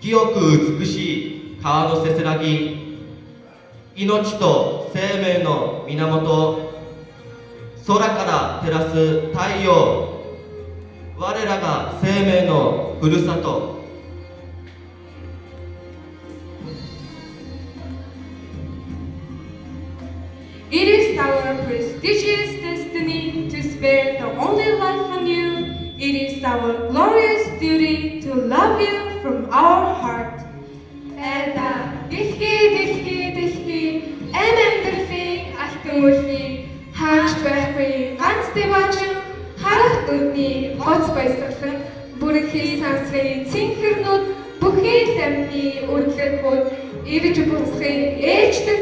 清く美しい川のせせらぎ、命と生命の源、空から照らす太陽、我らが生命のふるさと。It is our prestigious destiny to spare the only life on you. It is our glorious duty to love you from our heart. Эта дэлхий амьдралын алтан үрхий хааж байхгүй ганц дэваачин харах нүдний гоц баясгалан бүрхий сансрын цэнхэрнүүд бүхий л амны үргэлгүүд ирж буцахыг ээлждэг